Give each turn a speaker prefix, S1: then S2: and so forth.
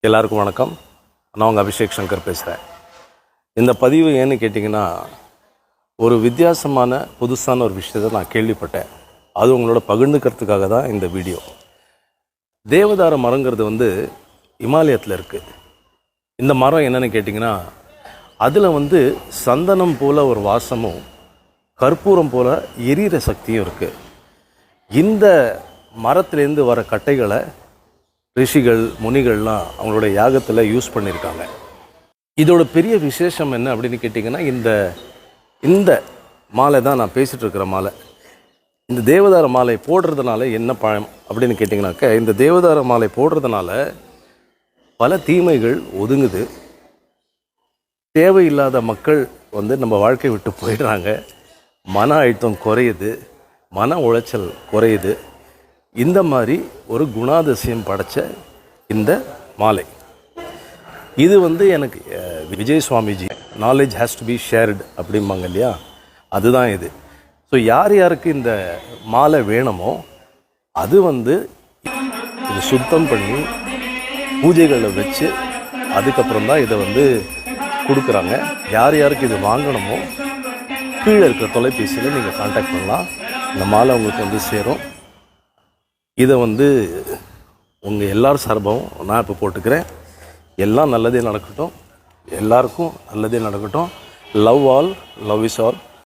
S1: எல்லாருக்கும் வணக்கம். நான் உங்கள் அபிஷேக் சங்கர் பேசுகிறேன். இந்த பதிவு ஏன்னு கேட்டிங்கன்னா, ஒரு வித்தியாசமான புதுசான ஒரு விஷயத்தை நான் கேள்விப்பட்டேன். அது உங்களோட பகிர்ந்துக்கிறதுக்காக தான் இந்த வீடியோ. தேவதார மரங்கிறது இமாலயத்தில் இருக்குது. இந்த மரம் என்னென்னு கேட்டிங்கன்னா, அதில் சந்தனம் போல் ஒரு வாசமும் கற்பூரம் போல் எரிகிற சக்தியும் இருக்குது. இந்த மரத்துலேருந்து வர கட்டைகளை ரிஷிகள் முனிகள்லாம் அவங்களோட யாகத்தில் யூஸ் பண்ணியிருக்காங்க. இதோட பெரிய விசேஷம் என்ன அப்படின்னு கேட்டிங்கன்னா, இந்த மாலை தான் நான் பேசிகிட்டு இருக்கிற மாலை. இந்த தேவதார மாலை போடுறதுனால என்ன பழம் அப்படின்னு கேட்டிங்கனாக்க, இந்த தேவதார மாலை போடுறதுனால பல தீமைகள் ஒதுங்குது. தேவையில்லாத மக்கள் நம்ம வாழ்க்கை விட்டு போயிடுறாங்க. மன அழுத்தம் குறையுது, மன உளைச்சல் குறையுது. இந்த மாதிரி ஒரு குணாதிசயம் படைத்த இந்த மாலை இது எனக்கு Vijay Swamiji knowledge has to be shared அப்படிம்பாங்க இல்லையா, அதுதான் இது. ஸோ யார் யாருக்கு இந்த மாலை வேணுமோ அது இது சுத்தம் பண்ணி பூஜைகளை வச்சு அதுக்கப்புறம் தான் இதை கொடுக்குறாங்க. யார் யாருக்கு இது வாங்கணுமோ கீழே இருக்கிற தொலைபேசியில் நீங்கள் கான்டாக்ட் பண்ணலாம். இந்த மாலை உங்களுக்கு சேரும். இதை உங்கள் எல்லார் சார்பாகவும் நான் இப்போ போட்டுக்கிறேன். எல்லாம் நல்லதே நடக்கட்டும், எல்லாருக்கும் நல்லதே நடக்கட்டும். Love all, love is all.